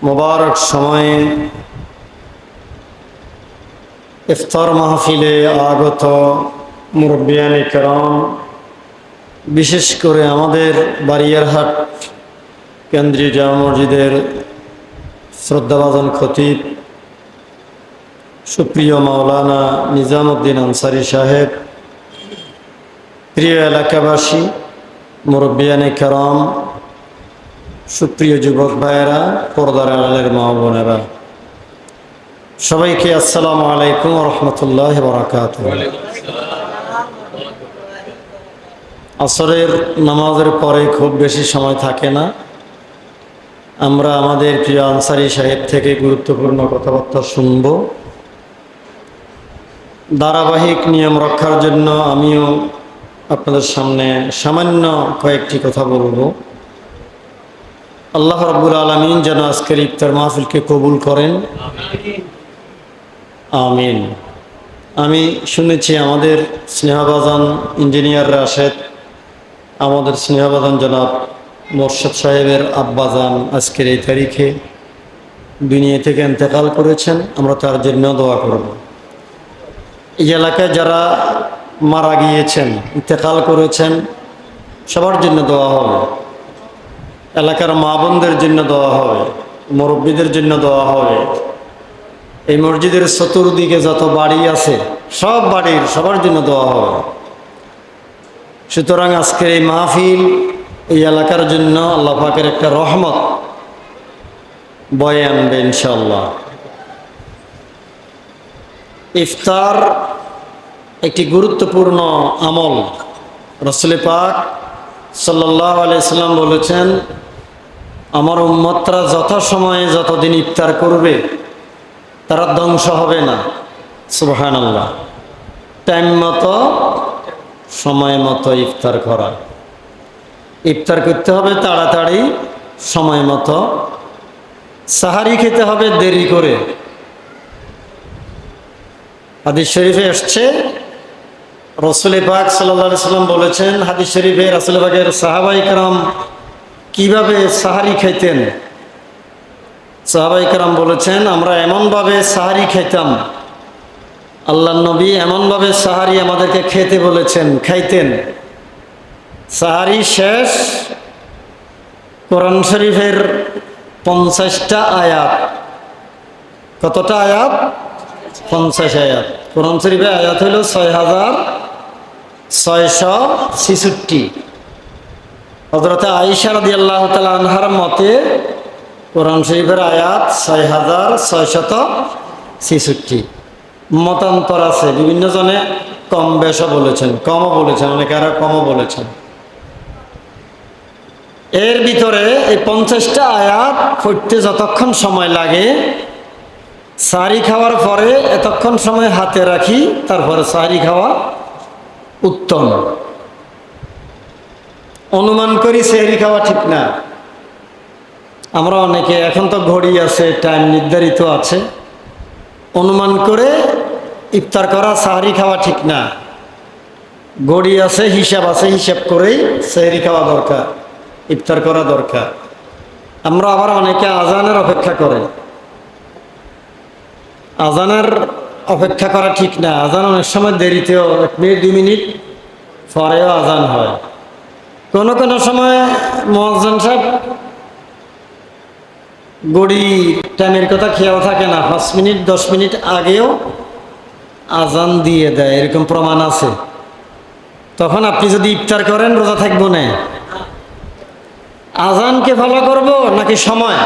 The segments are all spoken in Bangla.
মোবারক সময়ে ইফতার মাহফিলে আগত মুরব্বিয়ানে কেরাম, বিশেষ করে আমাদের বারিয়ারহাট কেন্দ্রীয় জামে মসজিদের শ্রদ্ধাভাজন খতিব সুপ্রিয় মাওলানা নিজামুদ্দিন আনসারী সাহেব, প্রিয় এলাকাবাসী, মুরব্বিয়ানে কেরাম, সুপ্রিয় যুবক ভাইয়েরা, পর্দার আড়ালের মা বোনেরা, সবাইকে আসসালামু আলাইকুম ওয়া রাহমাতুল্লাহি ওয়া বারাকাতুহু। আসরের নামাজের পরে খুব বেশি সময় থাকে না। আমরা আমাদের প্রিয় আনসারী সাহেব থেকে গুরুত্বপূর্ণ কথাবার্তা শুনব। ধারাবাহিক নিয়ম রক্ষার জন্য আমিও আপনাদের সামনে সামান্য কয়েকটি কথা বলবো। আল্লাহ রাব্বুল আলামিন যেন আজকের ইফতার মাহফিলকে কবুল করেন, আমিন। আমি শুনেছি আমাদের স্নেহভাজন ইঞ্জিনিয়ার রাশেদ, আমাদের স্নেহভাজন জনাব মোর্শেদ সাহেবের আব্বাজান আজকের এই তারিখে দুনিয়া থেকে ইন্তেকাল করেছেন। আমরা তার জন্য দোয়া করব। এই এলাকায় যারা মারা গিয়েছেন, ইন্তেকাল করেছেন, সবার জন্য দোয়া হবে। এলাকার মা বোনদের জন্য দোয়া হবে, মুরব্বীদের জন্য দোয়া হবে। এই মসজিদের চতুর্দিকে যত বাড়ি আছে সব বাড়ির সবার জন্য দোয়া হবে। সুতরাং আজকের এই মাহফিল এই এলাকার জন্য আল্লাহ পাকের একটা রহমত বয়ে আনবে ইনশাআল্লাহ। ইফতার একটি গুরুত্বপূর্ণ আমল। রাসূল পাক সাল্লাল্লাহু আলাইহি সাল্লাম বলেছেন, আমার উম্মতরা যথাসময়ে যতদিন ইফতার করবে তারা ধ্বংস হবে না। সুবহানাল্লাহ। টাইম মতো, সময় মতো ইফতার করা। ইফতার করতে হবে তাড়াতাড়ি, সময় মতো। সাহারি খেতে হবে দেরি করে। হাদিস শরীফে এসছে, রাসূল পাক সাল্লাল্লাহু আলাইহি সাল্লাম বলেছেন, হাদিস শরীফে রাসূল পাকের সাহাবায়ে কেরাম কিভাবে সাহারি খাইতেন। সাহাবায়ে কেরাম বলেছেন, আমরা এমনভাবে সাহারি খাইতাম, আল্লাহর নবী এমনভাবে সাহারি আমাদেরকে খেতে বলেছেন, খাইতেন। সাহারি শেষ, কোরআন শরীফের 50টা আয়াত। কতটা আয়াত? 50 আয়াত। কোরআন শরীফের আয়াত হইল 6666। হযরতে আয়েশা রাদিয়াল্লাহু তাআলা আনহার মতে কোরআন শরীফের আয়াত 6666। মতান্তর আছে, বিভিন্ন জনে কম বেশও বলেছেন, কমও বলেছেন, অনেকে আরো কমও বলেছেন। এর ভিতরে এই 50টা আয়াত পড়তে যতক্ষণ সময় লাগে, সাহরি খাওয়ার পরে এতক্ষণ সময় হাতে রাখি, তারপরে সাহরি খাওয়া উত্তম। অনুমান করি সেহরি খাওয়া ঠিক না। আমরা অনেকে, এখন তো ঘড়ি আছে, টাইম নির্ধারিত আছে, অনুমান করে ইফতার করা, সাহরি খাওয়া ঠিক না। ঘড়ি আছে, হিসাব আছে, হিসাব করেই সেহরি খাওয়া দরকার, ইফতার করা দরকার। আমরা আবার অনেকে আজানের অপেক্ষা করে। আজানের অপেক্ষা করা ঠিক না। আজান অনেক সময় দেরিতেও, 1 মিনিট 2 মিনিট পরেও আজান হয়। কোনো কোনো সময় মুয়াজ্জিন সাহেব ঘড়ি টাইমের কথা খেয়াল থাকে না, 5 মিনিট 10 মিনিট আগেও আজান দিয়ে দেয়, এরকম প্রমাণ আছে। তখন আপনি যদি ইফতার করেন, রোজা থাকবো না। আজানকে ফলো করব নাকি সময়?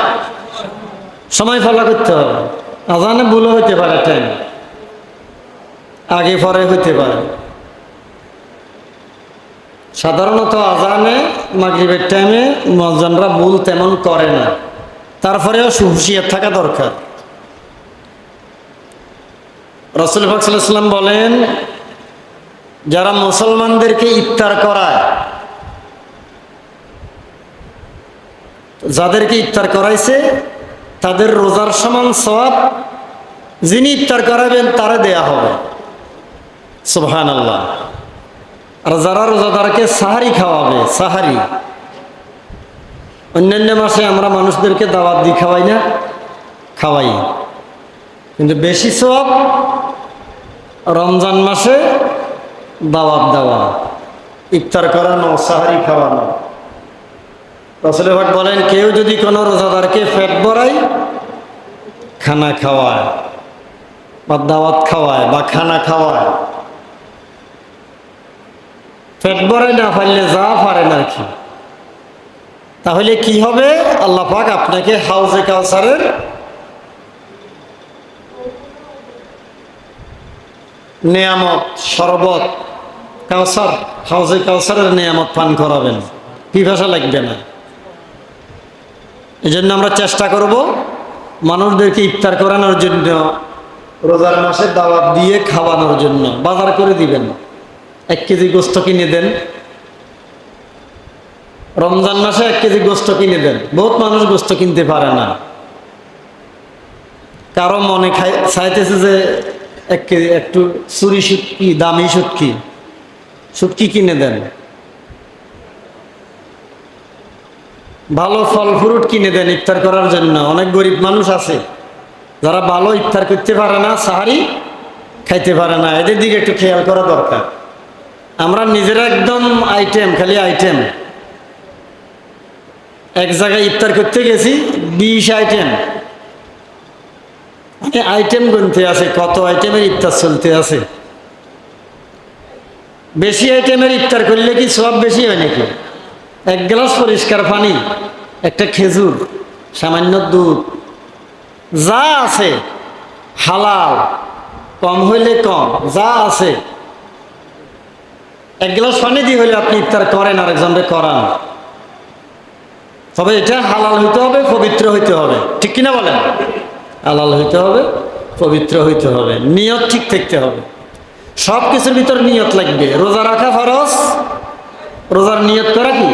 সময় ফলো করতে হবে। আজানে ভুলও হইতে পারে, টাইম আগে পরে হইতে পারে। সাধারণত আজানে মাগরিবের টাইমে মুয়াজ্জিনরা ভুল তেমন করে না, তারপরেও হুঁশিয়ার থাকা দরকার। রাসূল পাক সাল্লাল্লাহু আলাইহি ওয়াসাল্লাম বলেন, যারা মুসলমানদেরকে ইফতার করায়, যাদেরকে ইফতার করাইছে তাদের রোজার সমান সওয়াব যিনি ইফতার করাবেন তারে দেয়া হবে। সুবহানাল্লাহ। আর যারা রোজাদারকে সাহারি খাওয়াবে, সাহারি, অন্যান্য মাসে আমরা মানুষদেরকে দাওয়াত দিই, খাওয়াই না? খাওয়াই। কিন্তু বেশি সওয়াব রমজান মাসে দাওয়াত দেওয়া, ইফতার করানো, সাহারি খাওয়ানো। রাসূল পাক বলেন, কেউ যদি কোনো রোজাদারকে পেট ভরায় খানা খাওয়ায় বা দাওয়াত খাওয়ায় বা খানা খাওয়ায়, পেট ভরায় না পারলে যা পারেন আর কি, তাহলে কি হবে? আল্লাহ পাক আপনাকে হাউজে কাউসারের নিয়ামত, শরবত, কাউসার, হাউজে কাউসারের নিয়ামত পান করাবেন, পিপাসা লাগবে না। এই জন্য আমরা চেষ্টা করব মানুষদেরকে ইফতার করানোর জন্য, রোজার মাসে দাওয়াত দিয়ে খাওয়ানোর জন্য। বাজার করে দিবেন, 1 কেজি গোস্ত কিনে দেন, রমজান মাসে 1 কেজি গোস্ত কিনে দেন। বহুত মানুষ গোস্ত কিনতে পারে না, কারো মনে চাইতেছে যে 1 কেজি একটু চুরি শুটকি, দামি শুটকি, শুটকি কিনে দেন। ভালো ফল ফ্রুট কিনে দেন ইফতার করার জন্য। অনেক গরিব মানুষ আছে যারা ভালো ইফতার করতে পারে না, সাহারি খাইতে পারে না, এদের দিকে একটু খেয়াল করা দরকার। আমরা নিজেরা একদম আইটেম, খালি আইটেম। এক জায়গায় ইফতার করতে গেছি, 20 আইটেম, মানে আইটেম গুনতে আছে, কত আইটেমের ইফতার চলতে আছে। বেশি আইটেমের ইফতার করলে কি সব বেশি হয় নাকি? 1 গ্লাস পরিষ্কার পানি, একটা খেজুর, সামান্য দুধ, যা আছে হালাল, কম হইলে কম, যা আছে 1 গ্লাস পানি দিয়ে হইলে আপনি ইফতার করেন, আরেকজনকে করান। তবে এটা হালাল হইতে হবে, পবিত্র হইতে হবে, ঠিক কিনা বলেন? হালাল হইতে হবে, পবিত্র হইতে হবে, নিয়ত ঠিক থাকতে হবে। সব কিছুর ভিতর নিয়ত লাগবে। রোজা রাখা ফরজ, রোজার নিয়ত করা কি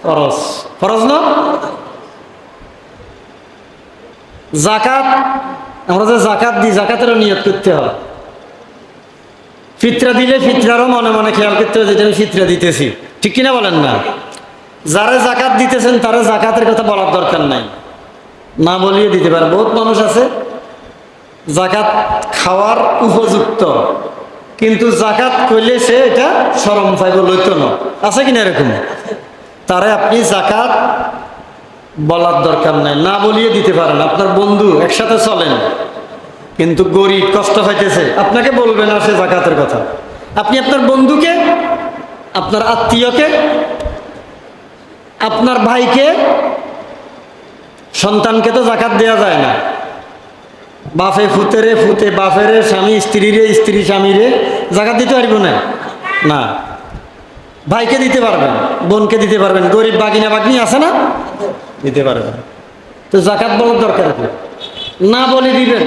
ফরজ? ফরজ না? যাকাত, আমরা যে যাকাত দিই, যাকাতেরও নিয়ত করতে হয়। ফিতরা দিলে ফিতরারও মনে মনে খেয়াল করতে হবে যেটা আমি ফিতরা দিতেছি, ঠিক কিনা বলেন না? যারা যাকাত দিতেছেন তারা যাকাতের কথা বলার দরকার নাই, না বলিয়ে দিতে পারে। বহুত মানুষ আছে যাকাত খাওয়ার উপযুক্ত, কিন্তু জাকাত কইলে সে এটা শরম পাইব, লইত না। আছে কিনা এরকম? তারে আপনি জাকাত বলার দরকার নাই, না বলিয়ে দিতে পারেন। আপনার বন্ধু, একসাথে চলেন, কিন্তু গরিব, কষ্ট পাইতেছে, আপনাকে বলবেন না সে জাকাতের কথা। আপনি আপনার বন্ধুকে, আপনার আত্মীয়কে, আপনার ভাইকে, সন্তানকে তো জাকাত দেওয়া যায় না। বাপে ফুতেরে ফুতে, বাপেরে স্বামী স্ত্রীরে, স্ত্রী স্বামীরে জাকাত দিতে পারবো না? না। ভাইকে দিতে পারবেন, বোনকে দিতে পারবেন, গরিব বাগিনা বাগনি আছে না, দিতে পারবেন। তো জাকাত বলার দরকার কি? না বলে দিবেন,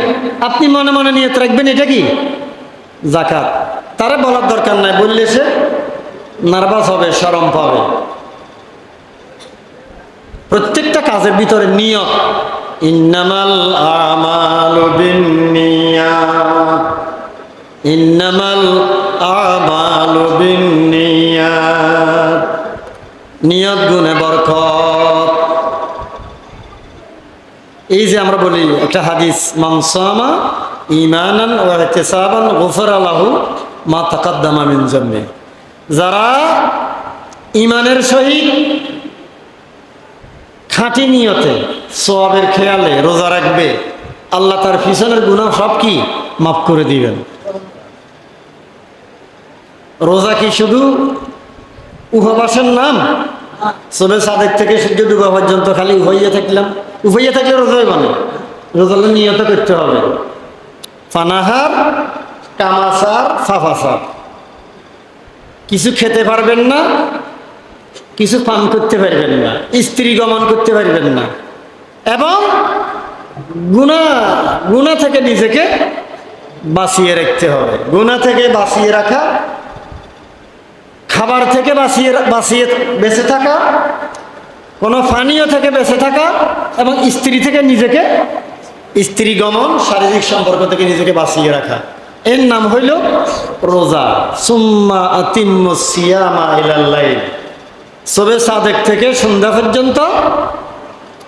আপনি মনে মনে নিয়ত রাখবেন এটা কি জাকাত। তারা বলার দরকার নাই, বললে সে নার্ভাস হবে, শরম পাবে। প্রত্যেকটা কাজের ভিতরে নিয়ত। ইন্নামাল আমালু বিন্নিয়াত, ইন্নামাল আমালু বিন্নিয়াত। নিয়ত গুণে বরকত। এই যে আমরা বলি একটা হাদিস, মান সামা ঈমানান ওয়া ইহতিসাবান গুফিরা লাহু মা তাকাদ্দামা মিন যামবি। যারা ঈমানের সহিত খাঁটি নিয়তে সওয়াবের খেয়ালে রোজা রাখবে, আল্লাহ তার পিছনের গুনাহ সব কি মাফ করে দিবেন। রোজা কি শুধু উপবাসের নাম? সবে সাদেক থেকে সূর্য ডুবা পর্যন্ত খালি উভাইয়া থাকলাম, উভাইয়া থাকলে রোজা হইব না। রোজা নিয়ত করতে হবে। পানাহার, কামাসার, ফাফাসার, কিছু খেতে পারবেন না, কিছু পান করতে পারবেন না, স্ত্রী গমন করতে পারবেন না, এবং গুনাহ থেকে নিজেকে বাঁচিয়ে রাখতে হবে। গুনাহ থেকে বাঁচিয়ে রাখা, খাবার থেকে বাঁচিয়ে বেঁচে থাকা, কোনো পানীয় থেকে বেঁচে থাকা, এবং স্ত্রী থেকে নিজেকে, স্ত্রী গমন, শারীরিক সম্পর্ক থেকে নিজেকে বাঁচিয়ে রাখা, এর নাম হইল রোজা। সুম্মা আতিম্মুস সিয়ামা ইলাল লাইল। সবে সাদেক থেকে সন্ধ্যা পর্যন্ত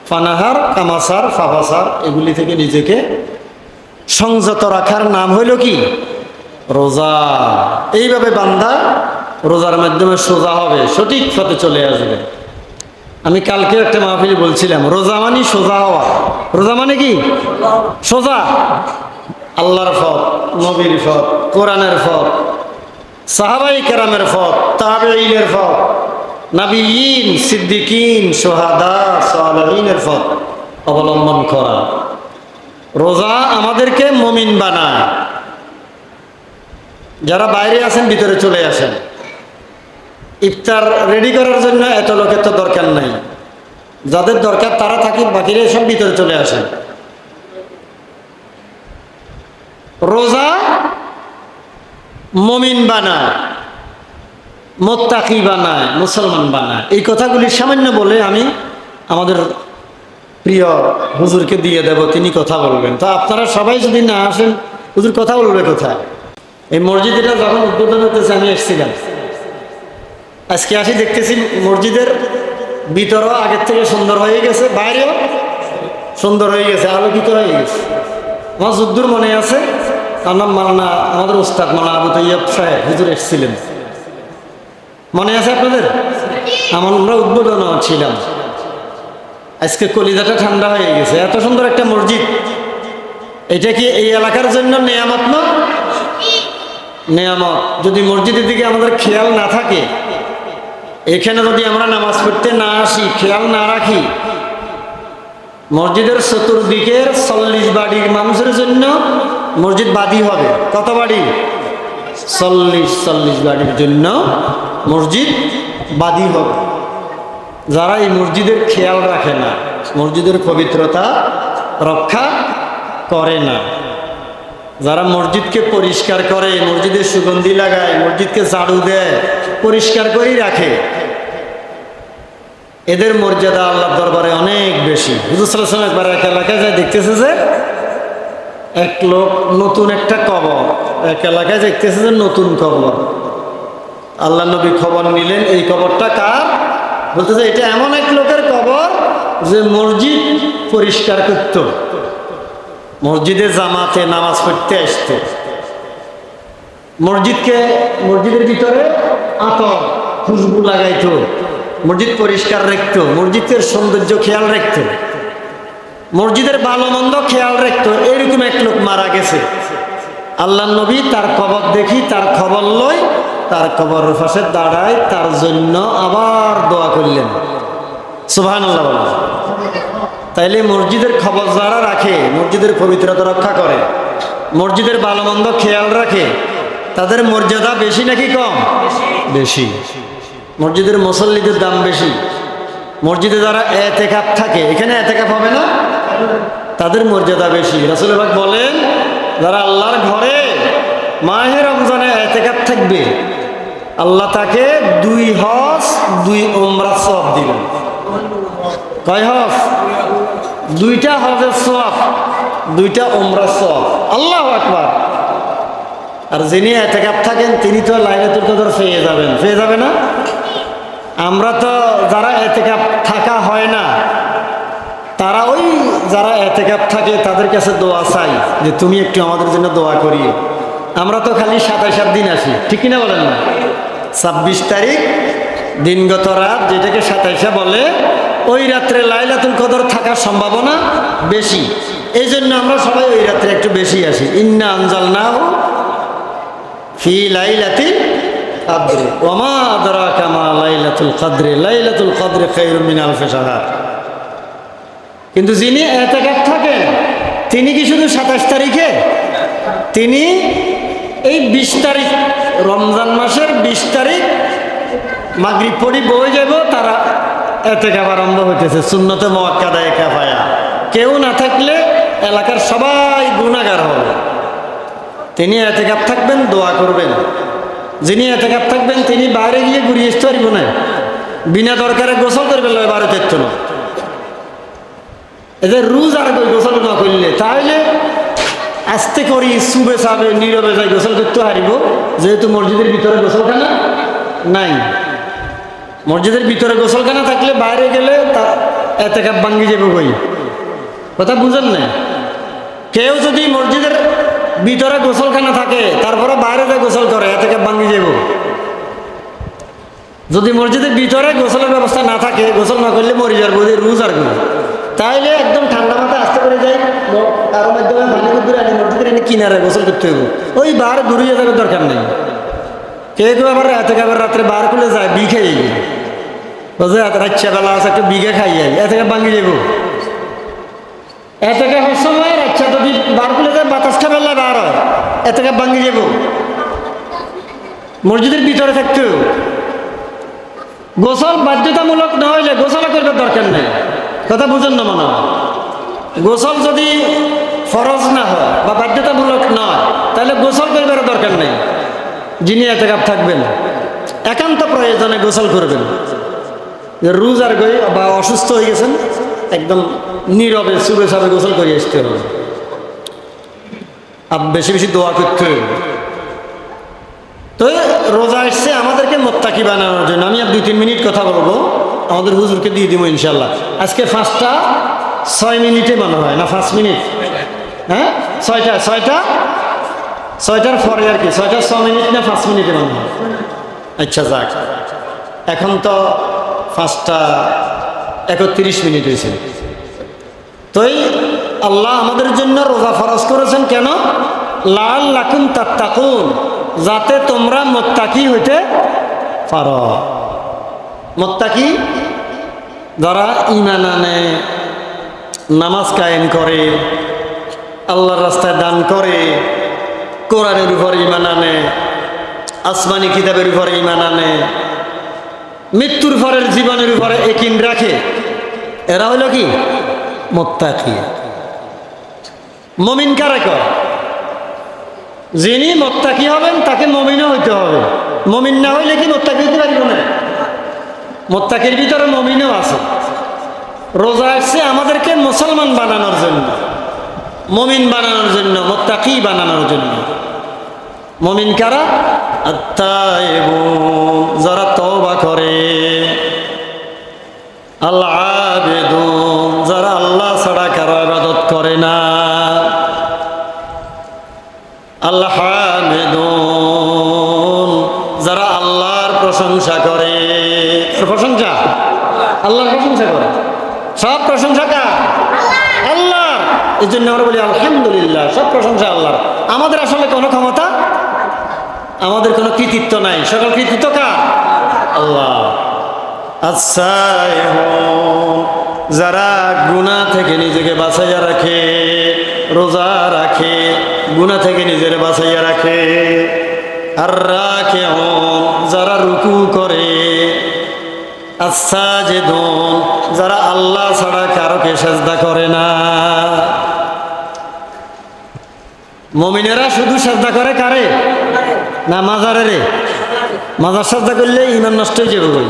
পানাহার, কামাসার, ফাফাসার এগুলি থেকে নিজেকে সংযত রাখার নাম হইল কি? রোজা। এইভাবে বান্দা রোজার মাধ্যমে সোজা হবে, সঠিক পথে চলে আসবে। আমি কালকে একটা মাহফিলে বলছিলাম, রোজা মানে সোজা হওয়া। রোজা মানে কি? সোজা। আল্লাহর পথ, নবীর পথ, কোরআনের পথ, সাহাবাই কেরামের পথ, তাবেঈনের পথ, নবীন, সিদ্দিকিন, সোহাদা, সালেহিনের পথ অবলম্বন করা। রোজা আমাদেরকে মুমিন বানায়। যারা বাইরে আছেন ভিতরে চলে আসেন। ইফতার রেডি করার জন্য এত লোকের তো দরকার নাই, যাদের দরকার তারা থাকি, বাকিরা সব ভিতরে চলে আসেন। রোজা মুমিন বানায়, মুত্তাকি বানায়, মুসলমান বানায়। এই কথাগুলি সামান্য বলে আমি আমাদের প্রিয় হুজুরকে দিয়ে দেব, তিনি কথা বলবেন। তো আপনারা সবাই যদি না আসেন, হুজুর কথা বলবে কোথায়? এই মসজিদটা যখন উদ্বোধন হতেছে আমি এসেছিলাম, আজকে আসি দেখতেছি মসজিদের ভিতরও আগের থেকে সুন্দর হয়ে গেছে, বাইরেও সুন্দর হয়ে গেছে, আলোকিত হয়ে গেছে। আমার যুদ্ধুর মনে আছে, তার নাম মালানা, আমাদের ওস্তাদ মালানা আবু তৈয়ব সাহেব হুজুর এসেছিলেন, মনে আছে আপনাদের? আমরা উদ্বোধন ছিলাম। আজকে কলিজাটা ঠান্ডা হয়ে গেছে, এত সুন্দর একটা মসজিদ। এটা কি এই এলাকার জন্য নেয়ামত না? নেয়ামত। যদি মসজিদের দিকে আমাদের খেয়াল না থাকে, এখানে যদি আমরা নামাজ পড়তে না আসি, খেয়াল না রাখি, মসজিদের চতুর্দিকের 40 বাড়ির মানুষের জন্য মসজিদ বাদী হবে। কত বাড়ি? 40 বাড়ির জন্য মসজিদ বাদী হবে। যারা এই মসজিদের খেয়াল রাখে না, মসজিদের পবিত্রতা রক্ষা করে না, যারা মসজিদকে পরিষ্কার করে, মসজিদের সুগন্ধি লাগায়, মসজিদকে ঝাড়ু দেয়, পরিষ্কার করেই রাখে, এদের মর্যাদা আল্লাহর দরবারে অনেক বেশি। হুজুর সাল্লাল্লাহু আলাইহি ওয়াসাল্লাম একবার এক এলাকায় যায়, দেখতেছে যে এক লোক নতুন একটা কবর, এক এলাকায় দেখতেছে যে নতুন কবর। আল্লাহ নবী খবর নিলেন, এই কবরটা কার? বলতেছে এটা এমন এক লোকের কবর যে মসজিদ পরিষ্কার করত, মসজিদে জামাতে নামাজ পড়তে আসতো, মসজিদের ভিতরে আতর খুশবু লাগাইতো, মসজিদ পরিষ্কার রাখতো, মসজিদের সৌন্দর্য খেয়াল রাখতো, মসজিদের ভালো মন্দ খেয়াল রাখতো। এরকম এক লোক মারা গেছে। আল্লাহ নবী তার কবর দেখি, তার খবর লয়, তার কবরের পাশে দাঁড়ায়, তার জন্য আবার দোয়া করলেন। সুবহানাল্লাহ বলেন। তাইলে মসজিদের খবর যারা রাখে, মসজিদের পবিত্রতা রক্ষা করে, মসজিদের ভালো মন্দ খেয়াল রাখে, তাদের মর্যাদা বেশি নাকি কম? বেশি। মসজিদের মুসল্লিদের দাম বেশি। মসজিদে যারা এতেকাফ থাকে, এখানে এতেকাফ হবে না, তাদের মর্যাদা বেশি। রাসূল পাক বলেন, যারা আল্লাহর ঘরে মাহে রমজানে এতেকাফ থাকবে, আল্লাহ তাকে 2 হজ 2 উমরা সওয়াব দিবেন। কয় হজ? 2টা হজের সওয়াব, 2টা উমরার সওয়াব। আল্লাহু আকবার। আর যিনি এতেকাফ থাকেন তিনি তো লাইলাতুল কদর পেয়ে যাবেন, পেয়ে যাবে না? আমরা তো যারা এতেকাফ থাকা হয় না, তারা ওই যারা এতেকাফ থাকে তাদের কাছে দোয়া চাই যে তুমি একটু আমাদের জন্য দোয়া করিও। আমরা তো খালি 27 দিন আসি, ঠিক কিনা বলেন না? 26 তারিখ দিনগত রাত, যেটাকে 27 বলে, ওই রাত্রে লাইলাতুল কদর থাকার সম্ভাবনা বেশি। এই জন্য আমরা সবাই ওই রাত্রে একটু বেশি আসি। ইন্না আনজালনাহু ফি লাইলাতিল কদর ওয়া মা আদরাকা মা লাইলাতুল কদর, লাইলাতুল কদর খায়রুম মিন আলফি শাহর। কিন্তু যিনি ইতিকাফ থাকেন তিনি কি শুধু 27 তারিখে? তিনি এই 20 তারিখ, রমজান মাসের 20 তারিখ মাগরিব পড়ি বই যাব, তারা ইতিকাফ আরম্ভ হইতেছে। সুন্নতে মুআক্কাদা কিফায়া। কেউ না থাকলে এলাকার সবাই গুনাহগার হবে। তিনি ইতিকাফ থাকবেন, দোয়া করবেন। যিনি ইতিকাফ থাকবেন তিনি বাইরে গিয়ে ঘুরিয়ে আসতে পারবেন না, বিনা দরকারে গোসল করবেন, বাইরে যেত না। এদের রোজ আর গোসল না করলে, তাহলে আস্তে করি সুবে সাবে নীরবে যাই গোসল করতে হারিব, যেহেতু মসজিদের ভিতরে গোসলখানা নাই। মসজিদের ভিতরে গোসলখানা থাকলে বাইরে গেলে তা এতেকাপ ভাঙ্গি যাবে কই, কথা বুঝেন না? কেউ যদি মসজিদের ভিতরে গোসলখানা থাকে তারপরে বাইরে যা গোসল করে এতেকাপ ভাঙ্গি যাব। যদি মসজিদের ভিতরে গোসলের ব্যবস্থা না থাকে, গোসল না করলে মরে যার বোধ রোজ আর করি, তাইলে একদম ঠান্ডা মাথায় আসতে করে যাই, কারো মাধ্যমে পানি দূরে আনি মসজিদের এনে কিনারে গোসল করতে হইব। ওই বার দূরিয়ে যাবে দরকার নেই। কেউ কেউ আবার এতেকাপের রাত্রে বার খুলে যায় বি খাই বুঝে রাচ্ছা বেলা আছে একটা বিঘে খাই যাই এতেকাপ ভাঙ্গি যাব। এতেকাপের সময় রাচ্ছা যদি বার খুলে যায় বাতাসটা বেলা বার হয় এতেকাপ ভাঙ্গি যাব। মসজিদের ভিতরে থাকতেও গোসল বাধ্যতামূলক না হইলে গোসল করবার দরকার নেই, কথা বুঝেন না মনে হয়? গোসল যদি ফরজ না হয় বা বাধ্যতামূলক নয় তাহলে গোসল করবার দরকার নেই। যিনি এতেকাপ থাকবেন একান্ত প্রয়োজনে গোসল করবেন। রোজ আর গই বা অসুস্থ হয়ে গেছেন একদম নীরবে চুপে চাপে গোসল করে আসতে হবে, আর বেশি বেশি দোয়া করতে হবে। তো রোজা এসছে আমাদেরকে মোত্তাকি বানানোর জন্য। আমি আর 2-3 মিনিট কথা বলবো, আমাদের হুজুরকে দিয়ে দিব ইনশাল্লাহ। আজকে 5টা 6 মিনিটে মনে হয় না 5 মিনিট, হ্যাঁ 6টার পরে আর কি 6টা 6 মিনিট না 5 মিনিটে মনে হয়। আচ্ছা যাক, এখন তো 5টা 31 মিনিট হয়েছে। তো আল্লাহ আমাদের জন্য রোজা ফরজ করেছেন কেন? লাআল্লাকুম তাত্তাকুন, যাতে তোমরা মুত্তাকি হইতে পারো। মুত্তাকি যারা ঈমান আনে, নামাজ কায়েম করে, আল্লাহর রাস্তায় দান করে, কোরআনের উপর ঈমান আনে, আসমানি কিতাবের উপর ঈমান আনে, মৃত্যুর পরের জীবনের উপরে ইয়াকিন রাখে, এরা হইল কি মুত্তাকি। মুমিন কারে কয়? যিনি মুত্তাকি হবেন তাকে মুমিনও হইতে হবে। মুমিন না হইলে কি মুত্তাকি হইতে পারবে না? মুত্তাকির ভিতরে মুমিনও আছে। রোজা আসছে আমাদেরকে মুসলমান বানানোর জন্য, মুমিন বানানোর জন্য, মুত্তাকি বানানোর জন্য। মুমিন কারা? আত-তাইবুন, যারা তওবা করে, আল-আবিদুন, যারা আল্লাহ ছাড়া কারো ইবাদত করে না, আল-হামিদুন, যারা আল্লাহর প্রশংসা করে। প্রশংসা আল্লাহর প্রশংসা করে, সব প্রশংসা কার? আল্লাহর। এই জন্য আমরা বলি আলহামদুলিল্লাহ, সব প্রশংসা আল্লাহর। আমাদের আসলে কোনো ক্ষমতা, আমাদের কোনো কৃতিত্ব নাই, সকল কৃতিত্ব কার? আল্লাহ। আচ্ছা, যারা গুনাহ থেকে নিজেকে বাঁচাইয়া রাখে, রোজা রাখে, গুনাহ থেকে নিজের বাঁচাইয়া রাখে। আর রাকিউন, যারা রুকু করে। আস-সাজিদুন, যারা আল্লাহ ছাড়া কারোকে সিজদা করে না। মুমিনেরা শুধু সিজদা করে কারে? না মাজারে? মাজার সিজদা করলে ঈমান নষ্ট হয়ে যাবে বই।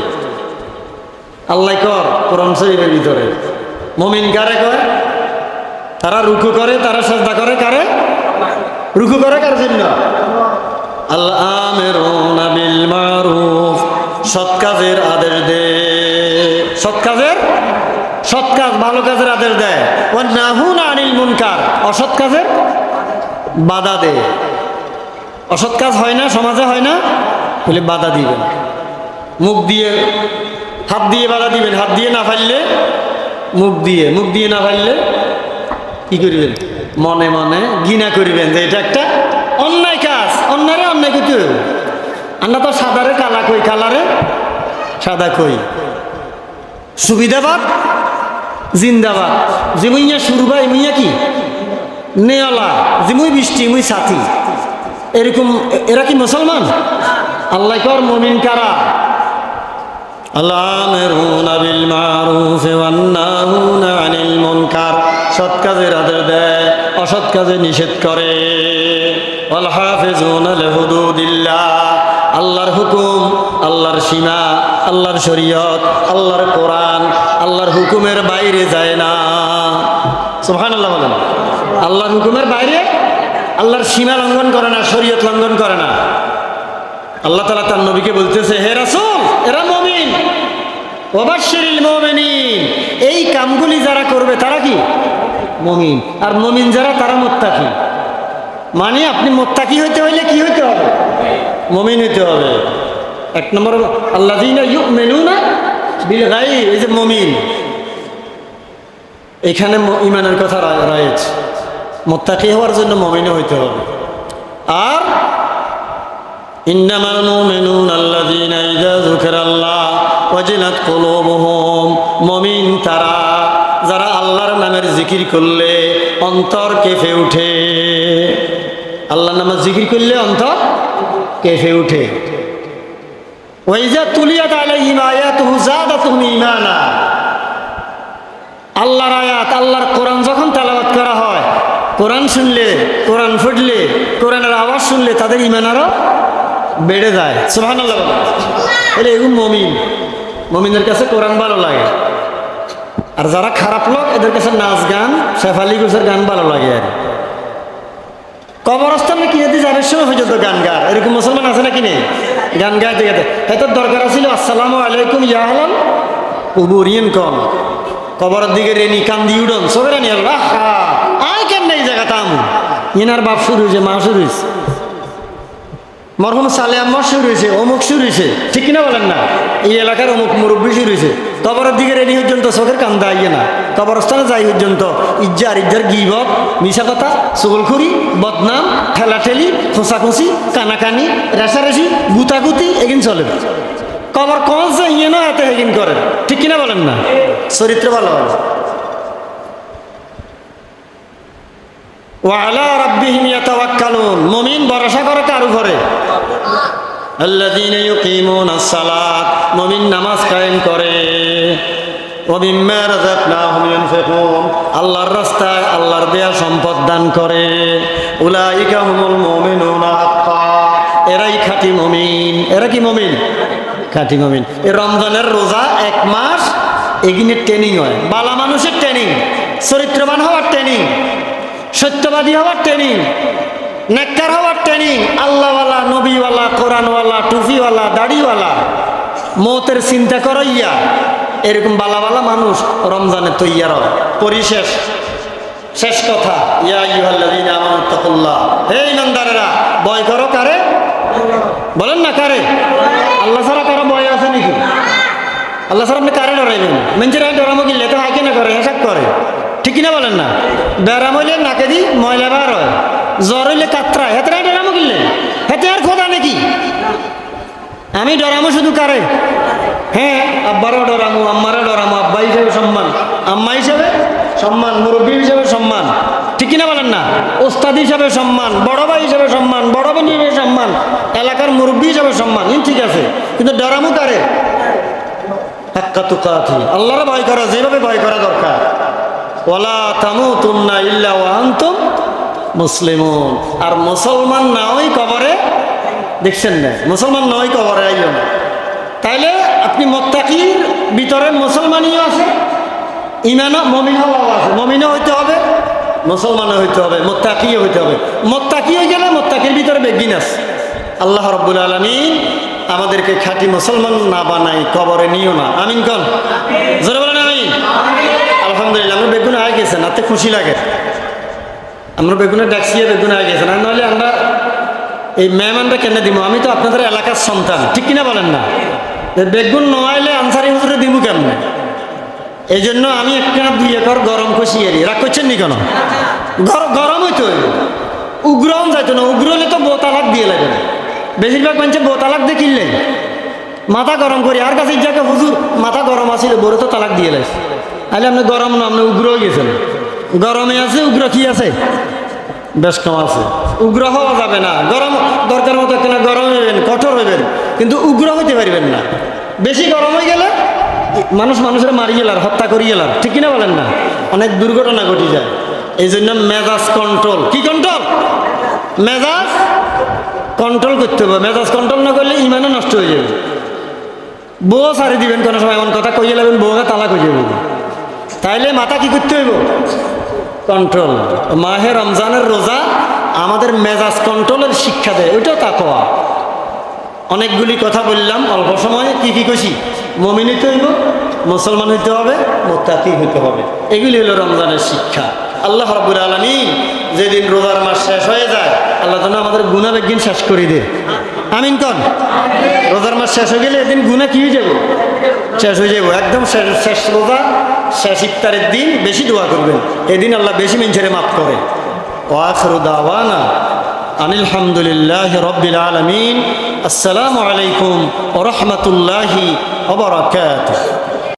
আল্লাহ কর কোরআন শরীফের ভিতরে মুমিন কারে কয়? তারা রুকু করে, তারা সিজদা করে কারে? রুকু করে কার জন্য? আল আমিরুনা বিল মারুফ, সৎ কাজের আদেশ দেয়, সৎ কাজ ভালো কাজের আদেশ দেয়। ওয়া নাহুনা আনিল মুনকার, অসৎ কাজের বাধা দেয়। অসৎ কাজ হয় না, সমাজে হয় না বলে বাধা দিবেন, মুখ দিয়ে হাত দিয়ে বাধা দিবেন, হাত দিয়ে না পারলে মুখ দিয়ে না পারলে কি করবেন? মনে মনে ঘৃণা করবেন যে এটা একটা অন্যায় কাজ। অন্যায় করতে হবে। আমরা তো সাদারে কালা কই, কালারে সাদা কই। সুবিধাবাদ জিন্দাবাদ, যেমুইয়া সুরবা এমুইয়া কি নেওয়ালা, যেমুই বৃষ্টি এমুই সাথী, এরকম। এরা কি মুসলমান? আল্লাহ কর মুমিন কারা? আল-আমিরুনা বিল মারুফ ওয়ান নাহুনা আনিল মুনকার, সৎ কাজের আদেশ দেয়, অসৎ কাজে নিষেধ করে। ওয়াল হাফিজুনা লিহুদুদিল্লাহ, আল্লাহর হুকুম, আল্লাহর সীমা, আল্লাহর শরীয়ত, আল্লাহর কোরআন, আল্লাহর হুকুমের বাইরে যায় না। সুবহানাল্লাহ বলেন। আল্লাহর হুকুমের বাইরে, আল্লাহর সীমা লঙ্ঘন করে না, শরীয়ত লঙ্ঘন করে না। আল্লাহ তাআলা তার নবীকে বলতেছে, হে রাসূল, এরা মুমিন, ওয়াবাশশিরিল মুমিনিন, এই কামগুলি যারা করবে তারা কি মুমিন, আর মুমিন যারা তারা মুত্তাকি। মানে আপনি মুত্তাকি হইতে হইলে কি হইতে হবে? মুমিন হইতে হবে। এক নম্বর আল্লাযীনা ইউমিনুনা বিল গায়ব, এই যে মুমিন, এখানে ঈমানের কথা রয়েছে। মুত্তাকি হওয়ার জন্য মুমিন হইতে হবে। আর ইন্নামাল মুমিনুনা আল্লাযীনা ইযা যুকিরাল্লাহ ওয়াজিলাত কুলুবুহুম, মুমিন তারা যারা আল্লাহর নামের জিকির করলে অন্তর কেঁপে ওঠে। আল্লাহর নামের জিকির করলে অন্তর কেঁপে ওঠে। ওয়াইজা তুলিয়াত আলাইহিম আয়াতুহু যাদাতুহুম ঈমানা, আল্লাহর আয়াত, আল্লাহর কোরআন যখন তেলাওয়াত করা হয়, কোরআন শুনলে, কোরআন ফুটলে, কোরআনের আওয়াজ শুনলে তাদের ঈমান আরো বেড়ে যায়। সুবহানাল্লাহ। তাহলে এগুলো মুমিন, মুমিনের কাছে কোরআন ভালো লাগে। আর যারা খারাপ লোক এদের কাছে নাচ গান, শেফালি গোছের গান ভালো লাগে। আর কবরস্থানে কিনেতে যাবে সময় পর্যন্ত গান গায়, এরকম মুসলমান আছে নাকি নেই? গান গাইতে গাইতে হয়তো দরকার ছিল আসসালামু আলাইকুম ইয়া আহলাল কুবুর, কম কবরের দিকে রেনি কান্দি উড়ন সবেরা নিয়ে আয় কেন নেই জায়গা তাম ইনার বাপ শুরু হয়েছে, মা শুরু হয়েছে, মরহুম সালে আম্মা শুরু হয়েছে, অমুক শুরু হয়েছে, ঠিক কিনা বলেন না? এই এলাকার অমুক মুরব্বী শুরু হয়েছে। কবরের দিকে রেডি পর্যন্ত চোখের কান্দা আইয়ে না, কবরস্থানে যাই পর্যন্ত ইজ্জার গিবত, মিশা কথা, চগলখুরি, বদনাম, ঠেলাঠেলি, খোঁচাখুচি, কানাকানি, রেশারেশি, গুতাগুতি এগিন চলে। কবর কল যে ইয়ে না এতে এগিন করে, ঠিক কিনা বলেন না? চরিত্র ভালো হয়। ওয়ালা রাব্বিহিম ইয়াতাওয়াক্কালুন, মুমিন ভরসা করে কার উপরে? আল্লাযীনা ইউকিমুনাস সালাত, মুমিন নামাজ কায়েম করে। ওয়া মিম্মা রাযাকনাহুম ইউনফিকুন, আল্লাহর রাস্তায় আল্লাহর দেয়া সম্পদ দান করে। উলাইকা হুমুল মুমিনুনা হাক্কা, এরাই খাঁটি মুমিন। এরা কি মুমিন? খাঁটি মুমিন। এই রমজানের রোজা এক মাস এগিনে ট্রেনিং হয়, বালা মানুষের ট্রেনিং, চরিত্রবান হওয়ার ট্রেনিং, সত্যবাদী হওয়ার ট্রেনিং, নেককার হওয়ার ট্রেনিং, আল্লাহওয়ালা, নবীওয়ালা, কোরআনওয়ালা, টুফিওয়ালা, দাড়িওয়ালা, মৌতের চিন্তা করাইয়া এরকম বালা বালা মানুষ রমজানে তৈয়ার হয়। পরিশেষ শেষ কথা, ইয়া আইয়ুহাল্লাযীনা আমানুত্তাকুল্লাহ, হে ঈমানদারেরা ভয় করো কারে? বলেন না কারে? আল্লাহ ছাড়া কারো ভয় আছে নাকি? আল্লাহ ছাড়া আপনি কারে ডরাইবেন? মেঞ্চের ডরামো কিনলে তো হাইকে না করে, হিসাব করে, ঠিক কিনা বলেন না? ব্যারাম হইলে নাকে দি ময়লা বার হয়, জ্বর হইলে কাতরায়, হেতে ডরামো কিনলে হেতে আর খোদা নাকি? আমি ডরামো শুধু কারে? হ্যাঁ, আব্বারও ডরামো, আম্মারও ডরামো, আব্বা হিসেবে সম্মান, আম্মা হিসেবে সম্মান, মুরব্বী হিসেবে সম্মান, ঠিক কিনা বলেন না? ওস্তাদ হিসাবে সম্মান, বড় ভাই হিসেবে সম্মান, বড় বোন হিসেবে সম্মান, এলাকার মুরব্বী হিসেবে সম্মান, ঠিক আছে। কিন্তু ডরামো কারে? হাক্কা তুকাতি, আল্লাহর ভয় করা যেভাবে ভয় করা দরকার। ওয়ালা তামুতুন্না ইল্লা ওয়া আনতুম মুসলিমুন, আর মুসলমান না ওই কবরে, দেখছেন না, মুসলমান না ওই কবরে আইল না। তাইলে আপনি মুত্তাকির ভিতরে মুসলমানিও আছে, ইমানও মুমিন হওয়াও আছে। মুমিনও হইতে হবে, মুসলমানও হইতে হবে, মুত্তাকিও হইতে হবে। মুত্তাকি হয়ে গেলে মুত্তাকির ভিতরে বেগিন আছে। আল্লাহ রাব্বুল আলামিন আমাদেরকে খাঁটি মুসলমান না বানাই কবরে নিও না। আমিন কোন? জোরে বলেন আমিন। আলহামদুলিল্লাহ, আমরা বেগুন আয় গেছেন, আতে খুশি লাগে। আমরা বেগুনে ডাকছিয়ে বেগুন আয় গেছেন, আর নাহলে আমরা এই মেহমানটা কেন দিব? আমি তো আপনাদের এলাকার সন্তান, ঠিক কিনা বলেন না? বেগুন নয়াইলে আনসারি হুজুরে দিব কেমন? এই জন্য আমি একখানা 2 একর গরম খুশিয়ে রাগ করছেন নি কেন? গরম হইতে হইব, উগ্রও যাইতো না। উগ্র হলে তো বোতালাক দিয়ে লাগে, বেশিরভাগ মানুষের বোতালাক দিয়ে কিনলে মাথা গরম করি। আর কাছে যাকে হুজুর মাথা গরম আসলে বড় তো তালাক দিয়ে লাগছে। তাহলে আপনি গরম না, আপনি উগ্র হয়ে গেছেন। গরমে আছে, উগ্র কি আছে? বেশ কম আছে। উগ্র হওয়া যাবে না, গরম দরকার মতো কেন গরম হইবেন, কঠোর হইবেন, কিন্তু উগ্র হইতে পারবেন না। বেশি গরম হয়ে গেলে মানুষের মারি গেলার, হত্যা করি গেলার, ঠিক কিনা বলেন না? অনেক দুর্ঘটনা ঘটে যায়। এই জন্য মেজাজ কন্ট্রোল, কি কন্ট্রোল? মেজাজ কন্ট্রোল করতে হবে। মেজাজ কন্ট্রোল না করলে ইমানও নষ্ট হয়ে যাবে। বউ সারি দিবেন কোনো সময়, এমন কথা কইয়ে লাগবেন বউকে তালাক হয়ে যাবে। তাইলে মাথা কি করতে হইব? কন্ট্রোল। মাহে রমজানের রোজা আমাদের মেজাজ কন্ট্রোলের শিক্ষা দেয়, ওইটাও তাকওয়া। অনেকগুলি কথা বললাম অল্প সময়ে। কি কি কইছি? মুমিন হইতে হইব, মুসলমান হইতে হবে, মুত্তাকি হইতে হবে। এগুলি হলো রমজানের শিক্ষা। আল্লাহ রাব্বুল আলামিন যেদিন রোজার মাস শেষ হয়ে যায়, আল্লাহ যেন আমাদের গুনাহ একদিন শেষ করে দেয়। আমিন কন। রোজার মাস শেষ হয়ে গেলে এদিন গুনাহ কি হয়ে যাব? শেষ হয়ে যাব। একদম শেষ রোজা, শেষ ইফতারের দিন বেশি দোয়া করবেন, এদিন আল্লাহ বেশি মানুষের মাফ করে। ওয়া আখিরু দাওয়ানা আনিল হামদুলিল্লাহি রাব্বিল আলামিন। আসসালামু আলাইকুম ওয়া রাহমাতুল্লাহি ওয়া বারাকাতুহু।